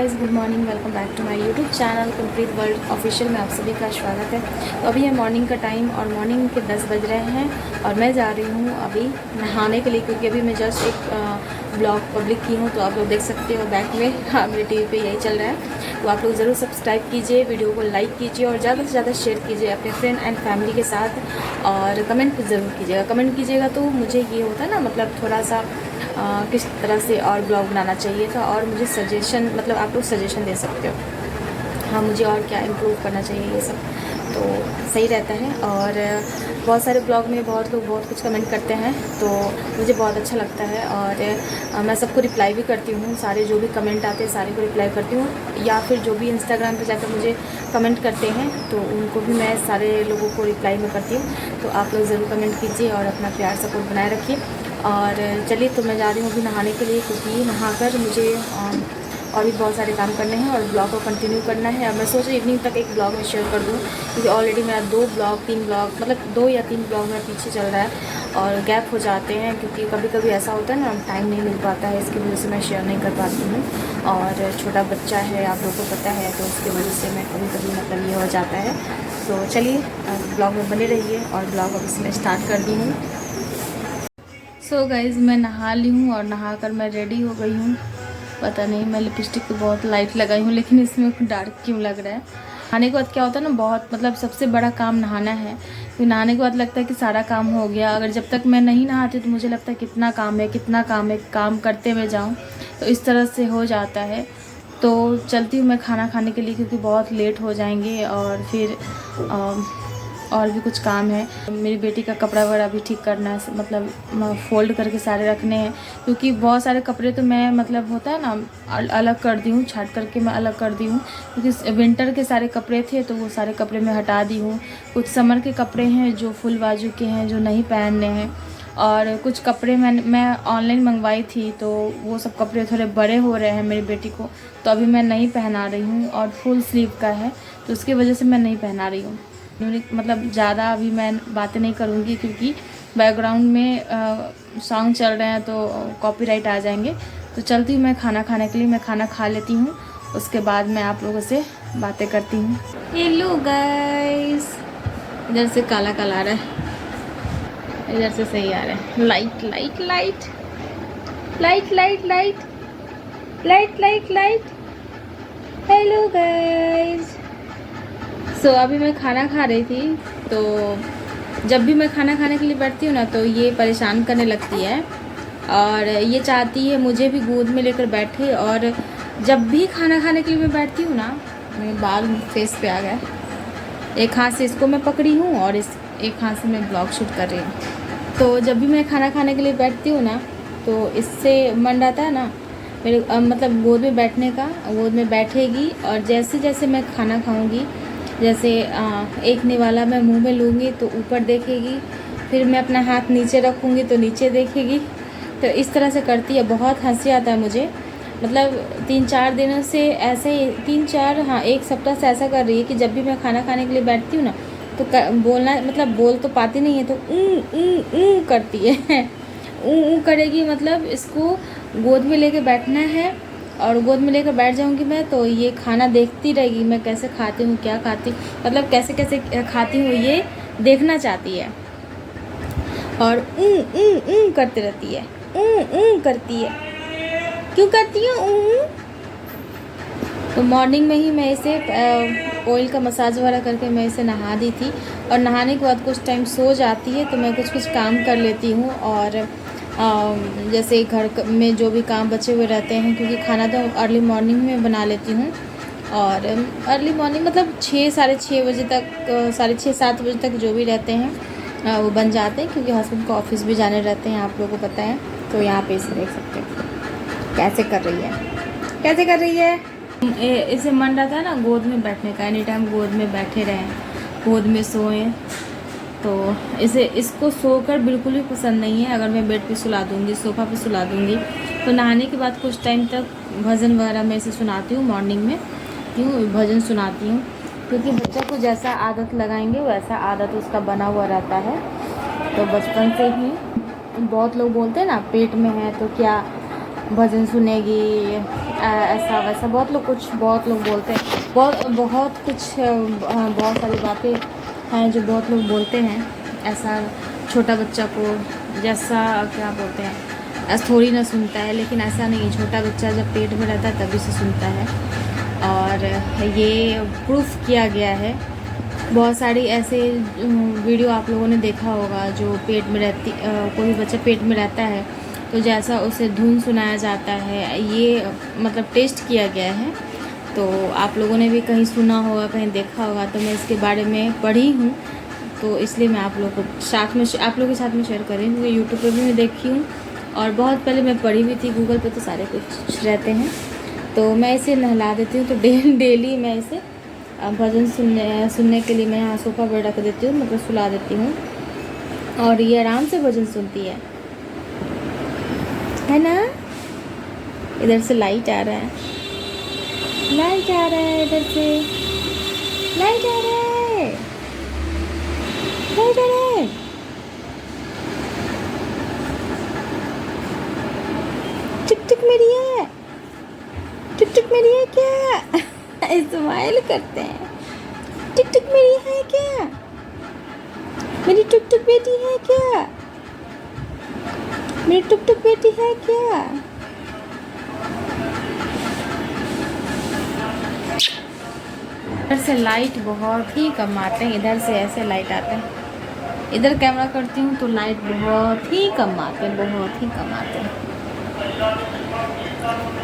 Guys, good morning. Welcome back to my YouTube channel complete world official में आप सभी का स्वागत है। तो अभी है मॉर्निंग का टाइम और मॉर्निंग के 10 बज रहे हैं और मैं जा रही हूँ अभी नहाने के लिए, क्योंकि अभी मैं जस्ट एक ब्लॉग पब्लिक की हूँ। तो आप लोग देख सकते हो बैक में, हाँ, मेरे टीवी पे यही चल रहा है। तो आप लोग ज़रूर सब्सक्राइब कीजिए, वीडियो को लाइक कीजिए और ज़्यादा से ज़्यादा शेयर कीजिए अपने फ्रेंड एंड फैमिली के साथ। और कमेंट ज़रूर कीजिएगा। कमेंट कीजिएगा तो मुझे ये होता है ना, मतलब थोड़ा सा किस तरह से और ब्लॉग बनाना चाहिए था, और मुझे सजेशन, मतलब आप लोग सजेशन दे सकते हो, हाँ, मुझे और क्या इम्प्रूव करना चाहिए, ये सब तो सही रहता है। और बहुत सारे ब्लॉग में बहुत लोग बहुत कुछ कमेंट करते हैं, तो मुझे बहुत अच्छा लगता है। और मैं सबको रिप्लाई भी करती हूँ, सारे जो भी कमेंट आते हैं सारे को रिप्लाई करती हूँ, या फिर जो भी इंस्टाग्राम पे जाकर मुझे कमेंट करते हैं तो उनको भी मैं सारे लोगों को रिप्लाई में करती हूँ। तो आप लोग ज़रूर कमेंट कीजिए और अपना प्यार सपोर्ट बनाए रखिए। और चलिए, तो मैं जा रही हूँ अभी नहाने के लिए, क्योंकि नहाकर मुझे और भी बहुत सारे काम करने हैं और ब्लॉग को कंटिन्यू करना है। और मैं सोच रही इवनिंग तक एक ब्लॉग में शेयर कर दूँ, क्योंकि ऑलरेडी मेरा 3 ब्लॉग, मतलब 2 या 3 ब्लॉग मेरा पीछे चल रहा है और गैप हो जाते हैं, क्योंकि कभी कभी ऐसा होता है ना, टाइम नहीं मिल पाता है, इसकी वजह से मैं शेयर नहीं कर पाती हूँ। और छोटा बच्चा है, आप लोगों को पता है, तो उसकी वजह से मैं कभी कभी मतलब ये हो जाता है। तो चलिए, ब्लॉग में बने रहिए और ब्लॉग अब इसमें स्टार्ट कर दी हूँ। सो गाइज़, मैं नहा ली हूँ और नहाकर मैं रेडी हो गई हूँ। पता नहीं, मैं लिपस्टिक तो बहुत लाइट लगाई हूँ, लेकिन इसमें डार्क क्यों लग रहा है। नहाने के बाद क्या होता है ना, बहुत मतलब सबसे बड़ा काम नहाना है। फिर नहाने के बाद लगता है कि सारा काम हो गया। अगर जब तक मैं नहीं नहाती तो मुझे लगता है कितना काम है, कितना काम है, काम करते हुए जाऊँ, तो इस तरह से हो जाता है। तो चलती हूँ मैं खाना खाने के लिए, क्योंकि बहुत लेट हो जाएंगे। और फिर और भी कुछ काम है। मेरी बेटी का कपड़ा वगैरह भी ठीक करना है, मतलब फ़ोल्ड करके सारे रखने हैं, क्योंकि बहुत सारे कपड़े तो मैं, मतलब होता है ना, अलग कर दी हूँ, छाट करके मैं अलग कर दी हूँ, क्योंकि विंटर के सारे कपड़े थे तो वो सारे कपड़े मैं हटा दी हूँ। कुछ समर के कपड़े हैं जो फुल बाजू के हैं, जो नहीं पहनने हैं। और कुछ कपड़े मैं ऑनलाइन मंगवाई थी, तो वो सब कपड़े थोड़े बड़े हो रहे हैं मेरी बेटी को, तो अभी मैं नहीं पहना रही हूँ। और फुल स्लीव का है, तो उसकी वजह से मैं नहीं पहना रही हूँ। मतलब ज़्यादा अभी मैं बातें नहीं करूँगी, क्योंकि बैकग्राउंड में सॉन्ग चल रहे हैं तो कॉपीराइट आ जाएंगे। तो चलती हूँ मैं खाना खाने के लिए, मैं खाना खा लेती हूँ, उसके बाद मैं आप लोगों से बातें करती हूँ। हेलो गाइस, इधर से काला काला आ रहा है, इधर से सही आ रहा है। Light light light light light light light light light. Hello guys. So अभी मैं खाना खा रही थी, तो जब भी मैं खाना खाने के लिए बैठती हूँ ना, तो ये परेशान करने लगती है और ये चाहती है मुझे भी गोद में लेकर बैठे। और जब भी खाना खाने के लिए मैं बैठती हूँ ना, मेरे बाल फेस पे आ गए, एक हाथ से इसको मैं पकड़ी हूँ और इस एक हाथ से मैं ब्लॉग शूट कर रही हूँ। तो जब भी मैं खाना खाने के लिए बैठती हूँ ना, तो इससे मन रहता है ना मेरे, मतलब गोद में बैठने का। गोद में बैठेगी और जैसे जैसे मैं खाना खाऊंगी, जैसे एक निवाला मैं मुंह में लूँगी तो ऊपर देखेगी, फिर मैं अपना हाथ नीचे रखूँगी तो नीचे देखेगी। तो इस तरह से करती है। बहुत हंसी आता है मुझे, मतलब 3-4 दिनों से ऐसे ही, 3-4, हाँ, 1 सप्ताह से ऐसा कर रही है कि जब भी मैं खाना खाने के लिए बैठती हूँ ना, तो बोलना, मतलब बोल तो पाती नहीं है, तो ऊ करती है। ऊ करेगी, मतलब इसको गोद में लेके बैठना है और गोद में लेकर बैठ जाऊंगी मैं, तो ये खाना देखती रहेगी, मैं कैसे खाती हूँ, क्या खाती, मतलब कैसे कैसे खाती हूँ, ये देखना चाहती है। और ऊ करती रहती है, ऊ करती है। क्यों करती है ऊ? तो मॉर्निंग में ही मैं इसे ऑयल का मसाज वगैरह करके मैं इसे नहा दी थी। और नहाने के बाद कुछ टाइम सो जाती है, तो मैं कुछ कुछ काम कर लेती हूँ। और जैसे घर में जो भी काम बचे हुए रहते हैं, क्योंकि खाना तो अर्ली मॉर्निंग में बना लेती हूँ। और अर्ली मॉर्निंग मतलब 6, साढ़े 6 बजे तक, 6-7 बजे तक जो भी रहते हैं वो बन जाते हैं, क्योंकि हस्बैंड को ऑफिस भी जाने रहते हैं, आप लोगों को पता है। तो यहाँ पे इसे देख सकते हैं कैसे कर रही है, कैसे कर रही है। इसे मन रहता है ना गोद में बैठने का, एनी टाइम गोद में बैठे रहें, गोद में सोएं। तो इसको सोकर बिल्कुल भी पसंद नहीं है। अगर मैं बेड पे सुला दूँगी, सोफ़ा पे सुला दूँगी, तो नहाने के बाद कुछ टाइम तक भजन वगैरह मैं इसे सुनाती हूँ। मॉर्निंग में क्यों भजन सुनाती हूँ, क्योंकि बच्चा को जैसा आदत लगाएंगे वैसा आदत उसका बना हुआ रहता है। तो बचपन से ही बहुत लोग बोलते हैं ना, पेट में है तो क्या भजन सुनेगी, ऐसा वैसा बहुत लोग बोलते हैं, बहुत कुछ बहुत सारी बातें हैं जो बहुत लोग बोलते हैं। ऐसा छोटा बच्चा को जैसा क्या बोलते हैं ऐसा थोड़ी ना सुनता है, लेकिन ऐसा नहीं है। छोटा बच्चा जब पेट में रहता है तभी से सुनता है, और ये प्रूफ किया गया है। बहुत सारी ऐसे वीडियो आप लोगों ने देखा होगा जो पेट में रहती कोई बच्चा पेट में रहता है तो जैसा उसे धुन सुनाया जाता है, ये मतलब टेस्ट किया गया है। तो आप लोगों ने भी कहीं सुना होगा, कहीं देखा होगा, तो मैं इसके बारे में पढ़ी हूँ, तो इसलिए मैं आप लोगों को साथ में आप लोगों के साथ में शेयर कर रही हूँ। क्योंकि यूट्यूब पर भी मैं देखी हूँ और बहुत पहले मैं पढ़ी हुई थी, गूगल पे तो सारे कुछ रहते हैं। तो मैं इसे नहला देती हूँ, तो डेली मैं इसे भजन सुनने के लिए मैं यहाँ सोफ़ा पर रख देती हूँ, मतलब सुला देती हूँ, और ये आराम से भजन सुनती है ना। इधर से लाइट आ रहा है, लाइट आ रहा है, इधर से लाइट आ रहा है, लाइट आ रहा है। टिक टिक मेरी है, टिक टिक मेरी है क्या? स्माइल करते हैं। टिक टिक मेरी है क्या? मेरी टुक टुक बेटी है क्या? मेरी टुक टुक बेटी है क्या? इधर से लाइट बहुत ही कम आते हैं, इधर से ऐसे लाइट आते हैं। इधर कैमरा करती हूँ तो लाइट बहुत ही कम आते हैं, बहुत ही कम आते हैं।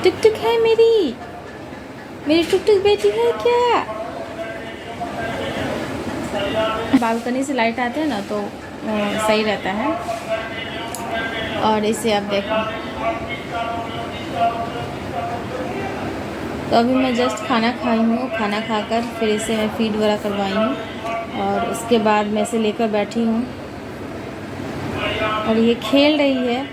टुक टुक है मेरी टुक टुक बेटी है क्या? बालकनी से लाइट आते हैं ना तो सही रहता है। और इसे आप देखो, तो अभी मैं जस्ट खाना खाई हूँ, खाना खाकर फिर इसे मैं फीड वगैरह करवाई हूँ, और उसके बाद मैं इसे लेकर बैठी हूँ और ये खेल रही है।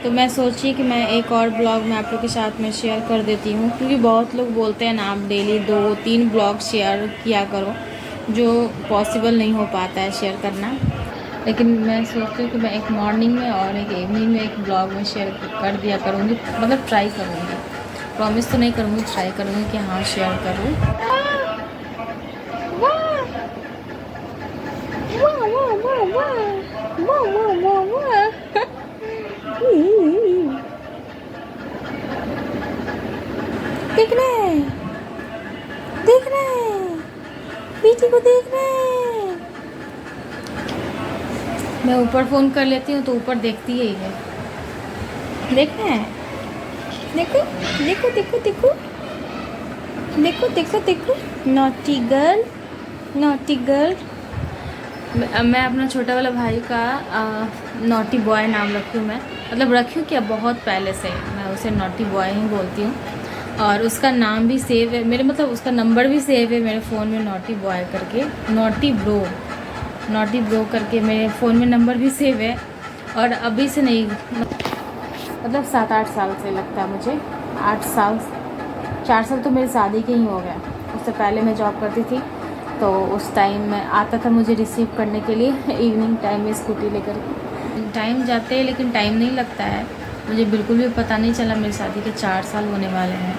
तो मैं सोची कि मैं एक और ब्लॉग में आप लोग के साथ में शेयर कर देती हूँ, क्योंकि बहुत लोग बोलते हैं ना आप डेली 2-3 ब्लॉग शेयर किया करो, जो पॉसिबल नहीं हो पाता है शेयर करना। लेकिन मैं सोचती हूँ कि मैं एक मॉर्निंग में और एक इवनिंग में एक ब्लॉग में शेयर कर दिया करूँगी, मतलब ट्राई करूँगी, प्रॉमिस तो नहीं करूँगी, ट्राई करूँगी कि हाँ शेयर करूँ। देख रहे हैं, देख रहे हैं, बेटी को देख रहे हैं। मैं ऊपर फ़ोन कर लेती हूँ तो ऊपर देखती ही है। देख रहे हैं, देखो देखो देखो देखो देखो देखो देखो, नॉटी गर्ल, नॉटी गर्ल। मैं अपना छोटा वाला भाई का नॉटी बॉय नाम रखी हूँ मैं, मतलब रखी हूँ क्या, बहुत पहले से मैं उसे नॉटी बॉय ही बोलती हूँ। और उसका नाम भी सेव है मेरे, मतलब उसका नंबर भी सेव है मेरे फ़ोन में, नॉटी बॉय करके, नॉटी ब्रो करके मेरे फ़ोन में नंबर भी सेव है। और अभी से नहीं, मतलब 7-8 साल से लगता है मुझे, 8 साल, 4 साल तो मेरी शादी के ही हो गए। उससे पहले मैं जॉब करती थी, तो उस टाइम में आता था मुझे रिसीव करने के लिए इवनिंग टाइम में स्कूटी लेकर। टाइम जाते हैं लेकिन टाइम नहीं लगता है, मुझे बिल्कुल भी पता नहीं चला मेरी शादी के 4 साल होने वाले हैं,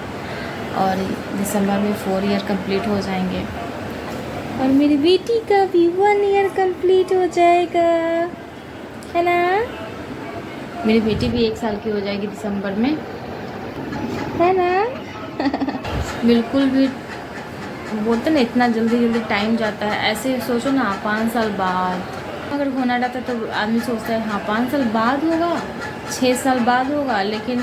और दिसंबर में 4 ईयर कंप्लीट हो जाएंगे, और मेरी बेटी का भी 1 ईयर कंप्लीट हो जाएगा, है ना। मेरी बेटी भी 1 साल की हो जाएगी दिसंबर में, है ना। बिल्कुल भी बोलते ना इतना जल्दी टाइम जाता है, ऐसे सोचो ना 5 साल बाद अगर होना रहता तो आदमी सोचता है हाँ 5 साल बाद होगा, 6 साल बाद होगा, लेकिन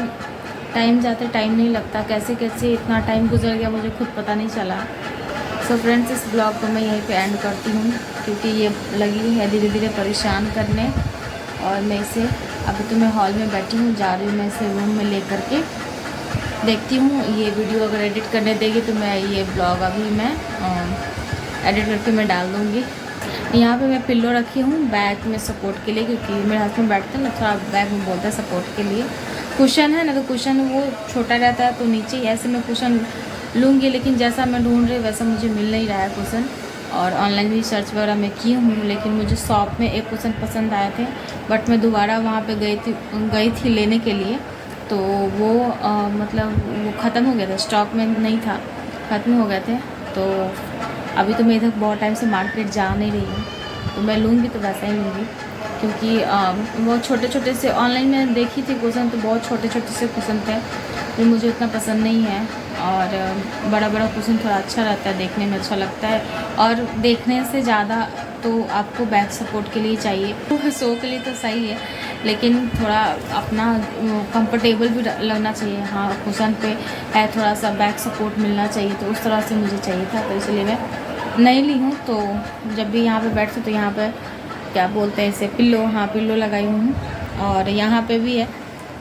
टाइम जाते टाइम नहीं लगता, कैसे कैसे इतना टाइम गुजर गया मुझे खुद पता नहीं चला। सो फ्रेंड्स, इस ब्लॉग को मैं यहीं पे एंड करती हूँ, क्योंकि ये लगी है धीरे धीरे परेशान करने, और मैं इसे अभी तो मैं हॉल में बैठी हूँ, जा रही हूँ मैं इसे रूम में ले करके, देखती हूँ ये वीडियो अगर एडिट करने देगी तो मैं ये ब्लॉग अभी मैं एडिट करके मैं डाल दूँगी। यहाँ पे मैं पिल्लो रखी हूँ बैक में सपोर्ट के लिए, क्योंकि मेरे हस्बैंड बैठते हैं ना थोड़ा बैक में, बोलता है सपोर्ट के लिए। कुशन है ना, तो कुशन वो छोटा रहता है तो नीचे ही ऐसे मैं कुशन लूँगी, लेकिन जैसा मैं ढूंढ रही वैसा मुझे मिल नहीं रहा है कुशन, और ऑनलाइन भी सर्च वगैरह मैं की हूँ, लेकिन मुझे शॉप में एक कुशन पसंद आए थे, बट मैं दोबारा वहाँ पे गई थी लेने के लिए, तो वो मतलब वो ख़त्म हो गया था, स्टॉक में नहीं था, ख़त्म हो गए थे। तो अभी तो मैं इधर बहुत टाइम से मार्केट जा नहीं रही हूँ, तो मैं लूँगी तो वैसा ही लूँगी, क्योंकि बहुत छोटे छोटे से ऑनलाइन में देखी थी कुशन, तो बहुत छोटे छोटे से कुशन थे जो मुझे उतना पसंद नहीं है। और बड़ा बड़ा कुशन थोड़ा अच्छा रहता है, देखने में अच्छा लगता है, और देखने से ज़्यादा तो आपको बैक सपोर्ट के लिए चाहिए। शो के लिए तो सही है, लेकिन थोड़ा अपना कंफर्टेबल भी लगना चाहिए। हाँ, कुशन पे है, थोड़ा सा बैक सपोर्ट मिलना चाहिए, तो उस तरह से मुझे चाहिए था, तो इसलिए मैं नहीं ली हूँ। तो जब भी यहाँ पे बैठती तो यहाँ पे क्या बोलते हैं इसे, पिल्लो, हाँ पिल्लो लगाई हूँ, और यहाँ पे भी है,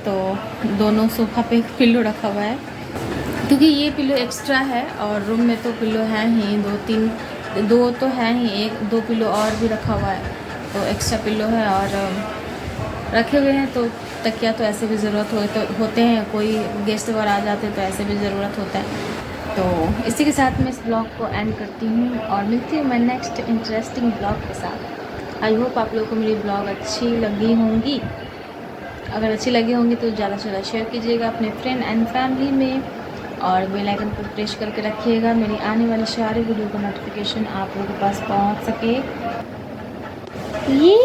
तो दोनों सोफ़ा पे पिल्लो रखा हुआ है, क्योंकि ये पिल्लो एक्स्ट्रा है, और रूम में तो पिल्लो है ही दो तो है ही, एक दो पिल्लो और भी रखा हुआ है, तो एक्स्ट्रा पिल्लो है और रखे हुए हैं। तो तकिया तो ऐसे भी ज़रूरत होते हैं, कोई गेस्ट वगैरह आ जाते हैं तो ऐसे भी ज़रूरत होता है। तो इसी के साथ मैं इस ब्लॉग को एंड करती हूँ, और मिलती हूँ मैं नेक्स्ट इंटरेस्टिंग ब्लॉग के साथ। आई होप आप लोगों को मेरी ब्लॉग अच्छी लगी होंगी। अगर अच्छी लगी होंगी तो ज़्यादा से ज़्यादा शेयर कीजिएगा अपने फ्रेंड एंड फैमिली में, और बेल आइकन पर प्रेस करके रखिएगा, मेरी आने वाली सारी वीडियो का नोटिफिकेशन आप लोगों के पास पहुंच सके। ये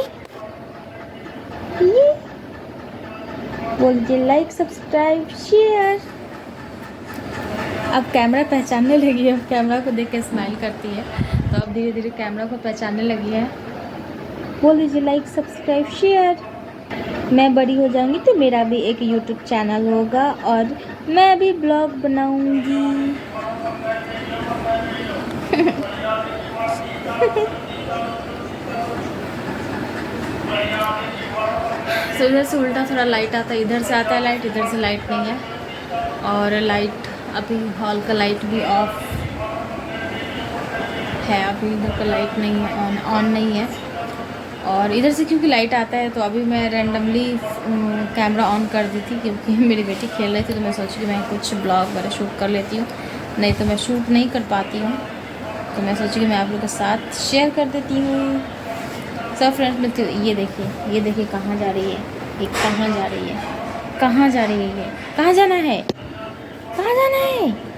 बोल दीजिए लाइक, सब्सक्राइब, शेयर। अब कैमरा पहचानने लगी है, कैमरा को देख के स्माइल करती है, तो अब धीरे धीरे कैमरा को पहचानने लगी है। बोल दीजिए लाइक, सब्सक्राइब, शेयर। मैं बड़ी हो जाऊंगी तो मेरा भी एक यूट्यूब चैनल होगा, और मैं भी ब्लॉग बनाऊंगी। तो इधर से उल्टा थोड़ा लाइट आता है, इधर से आता है लाइट, इधर से लाइट नहीं है, और लाइट अभी हॉल का लाइट भी ऑफ है, अभी इधर का लाइट नहीं है, ऑन नहीं है। और इधर से क्योंकि लाइट आता है, तो अभी मैं रैंडमली कैमरा ऑन कर दी थी, क्योंकि मेरी बेटी खेल रही थी, तो मैं सोची कि मैं कुछ ब्लॉग वगैरह शूट कर लेती हूँ, नहीं तो मैं शूट नहीं कर पाती हूँ, तो मैं सोची कि मैं आप लोगों के साथ शेयर कर देती हूँ। सब फ्रेंड्स मिलती हूँ। ये देखिए कहाँ जा रही है, ये कहाँ जा रही है, कहाँ जा रही है, ये कहाँ जाना है, कहाँ जाना है।